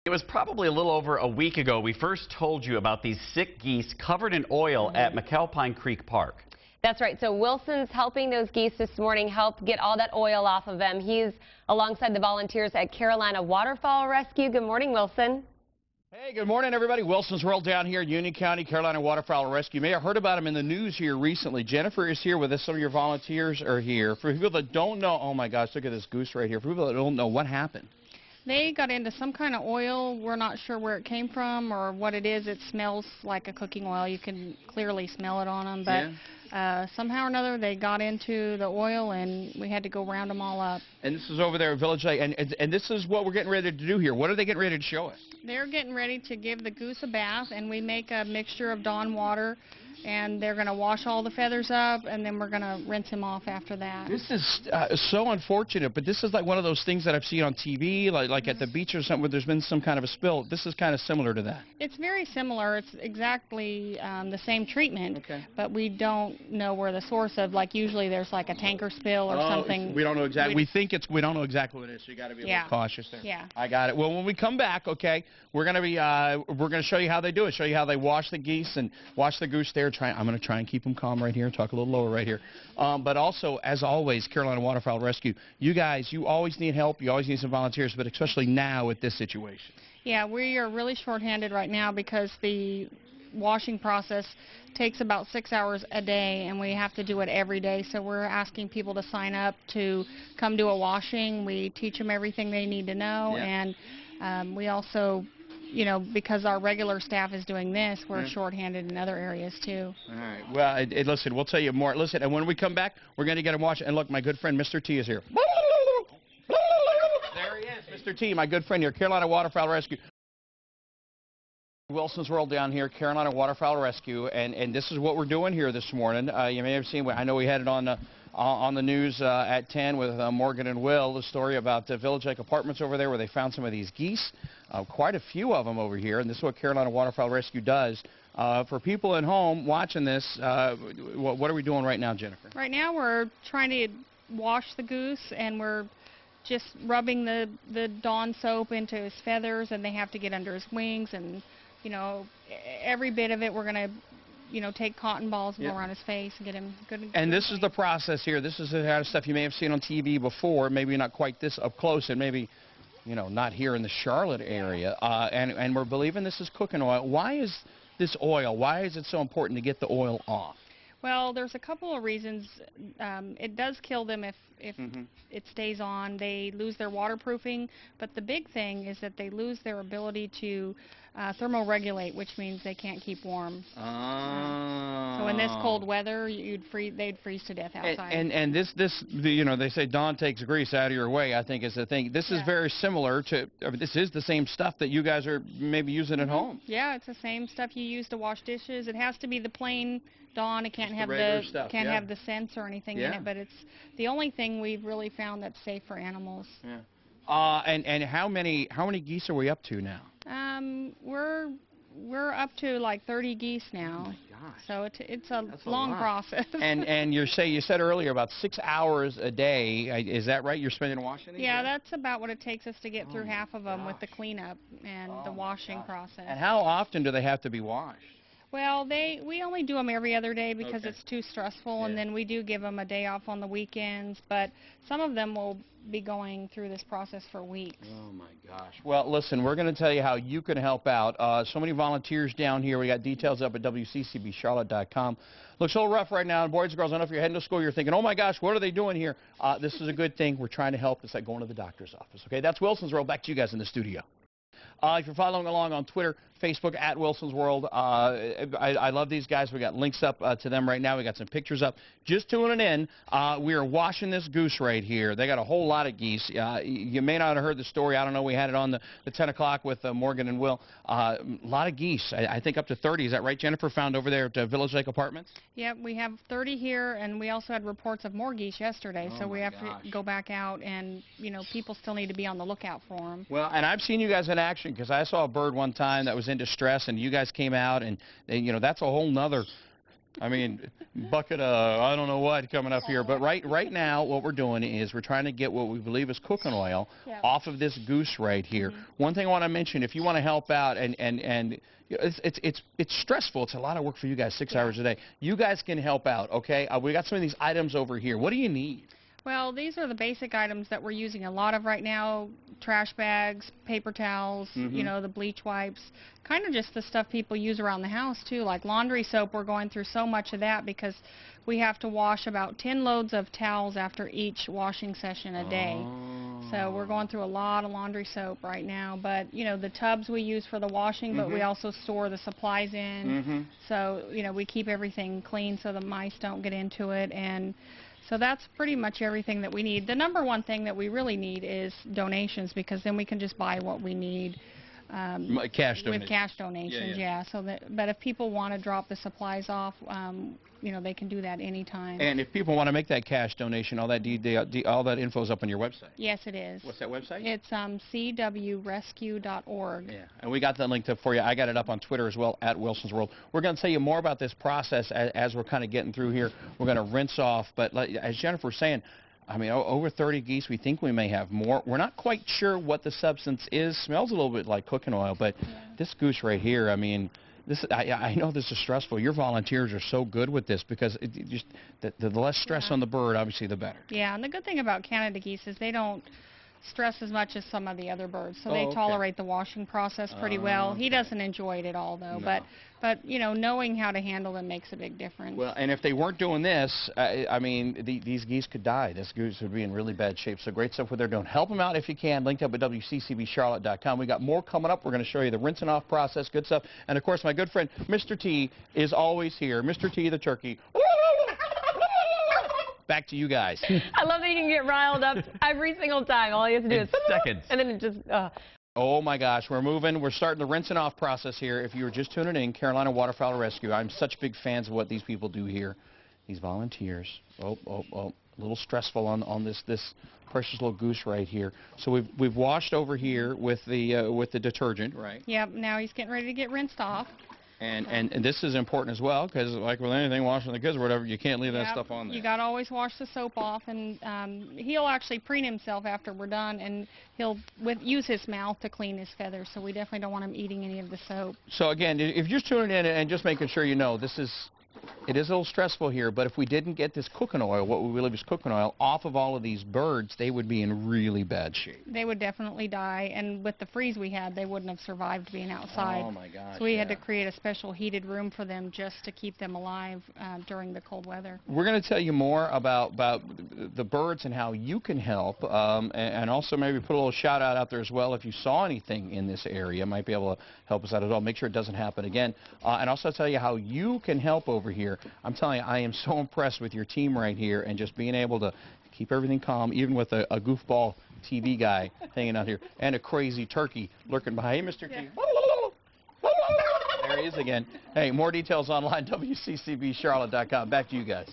It was probably a little over a week ago we first told you about these sick geese covered in oil at McAlpine Creek Park. That's right. So Wilson's helping those geese this morning, help get all that oil off of them. He's alongside the volunteers at Carolina Waterfowl Rescue. Good morning, Wilson. Hey, good morning, everybody. Wilson's World down here in Union County, Carolina Waterfowl Rescue. You may have heard about him in the news here recently. Jennifer is here with us. Some of your volunteers are here. For people that don't know, oh my gosh, look at this goose right here. For people that don't know, what happened? They got into some kind of oil. We're not sure where it came from or what it is. It smells like a cooking oil. You can clearly smell it on them. But somehow or another, they got into the oil, and we had to go round them all up. And this is over there at Village Lake. And this is what we're getting ready to do here. What are they getting ready to show us? They're getting ready to give the goose a bath, and we make a mixture of Dawn water. And they're going to wash all the feathers up, and then we're going to rinse him off after that. This is so unfortunate, but this is like one of those things that I've seen on TV, like at the beach or something, where there's been some kind of a spill. This is kind of similar to that. It's very similar. It's exactly the same treatment, but we don't know where the source of, like usually there's like a tanker spill or something. We don't know exactly. We don't know exactly what it is, so you got to be a little cautious there. Yeah. I got it. Well, when we come back, okay, we're going to show you how they do it, show you how they wash the geese and wash the goose there. I'm going to try and keep them calm right here, talk a little lower right here. But also, as always, Carolina Waterfowl Rescue, you guys, you always need help, you always need some volunteers, but especially now with this situation. Yeah, we are really short-handed right now because the washing process takes about 6 hours a day, and we have to do it every day. So we're asking people to sign up to come do a washing. We teach them everything they need to know, and we also, you know, because our regular staff is doing this, we're shorthanded in other areas too. All right. Well, listen, we'll tell you more. Listen, and when we come back, we're going to get him watching. And look, my good friend Mr. T is here. There he is, Mr. T, my good friend here, Carolina Waterfowl Rescue. Wilson's World down here, Carolina Waterfowl Rescue, and this is what we're doing here this morning. You may have seen, I know we had it on the news at 10 with Morgan and Will, the story about the Village Lake Apartments over there where they found some of these geese, quite a few of them over here, and this is what Carolina Waterfowl Rescue does. For people at home watching this, what are we doing right now, Jennifer? Right now we're trying to wash the goose, and we're just rubbing the Dawn soap into his feathers, and they have to get under his wings, and you know, every bit of it we're going to, you know, take cotton balls and go around his face and get him good. And this is the process here. This is the kind of stuff you may have seen on TV before, maybe not quite this up close, and maybe, you know, not here in the Charlotte area. And we're believing this is cooking oil. Why is this oil? Why is it so important to get the oil off? Well, there's a couple of reasons. It does kill them if it stays on. They lose their waterproofing, but the big thing is that they lose their ability to thermoregulate, which means they can't keep warm. So in this cold weather, they'd freeze to death outside. And this, you know, they say Dawn takes grease out of your way, I think is the thing. This is very similar to, I mean, this is the same stuff that you guys are maybe using at home. Yeah, it's the same stuff you use to wash dishes. It has to be the plain Dawn. It can't have have the scents or anything in it, but it's the only thing we've really found that's safe for animals. And how many geese are we up to now? We're up to like 30 geese now. Oh my gosh. So it's a long process. and you said earlier about 6 hours a day. Is that right? You're spending washing these? Yeah, that's about what it takes us to get through half of them with the cleanup and the washing process. And how often do they have to be washed? Well, we only do them every other day because it's too stressful, and then we do give them a day off on the weekends, but some of them will be going through this process for weeks. Oh my gosh. Well, listen, we're going to tell you how you can help out. So many volunteers down here. We got details up at WCCBCharlotte.com. Looks a little rough right now, and boys and girls, I don't know if you're heading to school, you're thinking, oh my gosh, what are they doing here? This is a good thing. We're trying to help. It's like going to the doctor's office. Okay, that's Wilson's World. Back to you guys in the studio. If you're following along on Twitter, Facebook, at Wilson's World, I love these guys. We got links up to them right now. We got some pictures up. Just tuning in, we are washing this goose right here. They got a whole lot of geese. You may not have heard the story. I don't know. We had it on the 10 o'clock with Morgan and Will. A lot of geese. I think up to 30. Is that right, Jennifer? Found over there at Village Lake Apartments? Yep, we have 30 here, and we also had reports of more geese yesterday. So we have to go back out, and you know, people still need to be on the lookout for them. Well, and I've seen you guys in action because I saw a bird one time that was in distress, and you guys came out, and you know, that's a whole nother I mean, bucket of I don't know what coming up here. But right now, what we're doing is we're trying to get what we believe is cooking oil off of this goose right here. One thing I want to mention, if you want to help out, and it's stressful. It's a lot of work for you guys, 6 hours a day. You guys can help out, okay? We got some of these items over here. What do you need? Well, these are the basic items that we're using a lot of right now. Trash bags, paper towels, you know, the bleach wipes, kind of just the stuff people use around the house too, like laundry soap. We're going through so much of that because we have to wash about 10 loads of towels after each washing session a day. So we're going through a lot of laundry soap right now. But, you know, the tubs we use for the washing, but we also store the supplies in. So, you know, we keep everything clean so the mice don't get into it. And so that's pretty much everything that we need. The number one thing that we really need is donations, because then we can just buy what we need. Cash donations. With cash donations, yeah. So that, but if people want to drop the supplies off, you know, they can do that anytime. And if people want to make that cash donation, all that all that info is up on your website. Yes, it is. What's that website? It's cwrescue.org. Yeah, and we got that linked up for you. I got it up on Twitter as well, at Wilson's World. We're going to tell you more about this process as we're kind of getting through here. We're going to rinse off, but like, as Jennifer was saying, I mean, over 30 geese. We think we may have more. We're not quite sure what the substance is. Smells a little bit like cooking oil, but this goose right here, I mean, I know this is stressful. Your volunteers are so good with this because the less stress on the bird, obviously, the better. Yeah, and the good thing about Canada geese is they don't stress as much as some of the other birds, so they tolerate the washing process pretty well. He doesn't enjoy it at all, though, but you know, knowing how to handle them makes a big difference. Well, and if they weren't doing this, I mean, these geese could die. This goose would be in really bad shape. So great stuff what they're doing. Help them out if you can. Linked up at WCCBCharlotte.com. We got more coming up. We're going to show you the rinsing off process. Good stuff. And of course, my good friend Mr. T is always here. Mr. T, the turkey. Back to you guys. I love that you can get riled up every single time. All you have to do In is seconds. and then it just. Oh my gosh, we're moving. We're starting the rinsing off process here. If you were just tuning in, Carolina Waterfowl Rescue. I'm such big fans of what these people do here. These volunteers. A little stressful on this precious little goose right here. So we've washed over here with the detergent, right? Yep. Now he's getting ready to get rinsed off. And this is important as well, because like with anything, washing the kids or whatever, you can't leave that stuff on there. You got to always wash the soap off, and he'll actually preen himself after we're done, and he'll use his mouth to clean his feathers, so we definitely don't want him eating any of the soap. So again, if you're just tuning in and just making sure you know, it is a little stressful here, but if we didn't get this cooking oil, what we believe is cooking oil, off of all of these birds, they would be in really bad shape. They would definitely die, and with the freeze we had, they wouldn't have survived being outside. Oh my gosh. So we had to create a special heated room for them just to keep them alive during the cold weather. We're going to tell you more about the birds and how you can help, and also maybe put a little shout out there as well if you saw anything in this area. Might be able to help us out as well. Make sure it doesn't happen again. And also tell you how you can help over here. I'm telling you, I am so impressed with your team right here and just being able to keep everything calm, even with a goofball TV guy hanging out here and a crazy turkey lurking behind. Hey, Mr. T. There he is again. Hey, more details online, WCCBCharlotte.com. Back to you guys.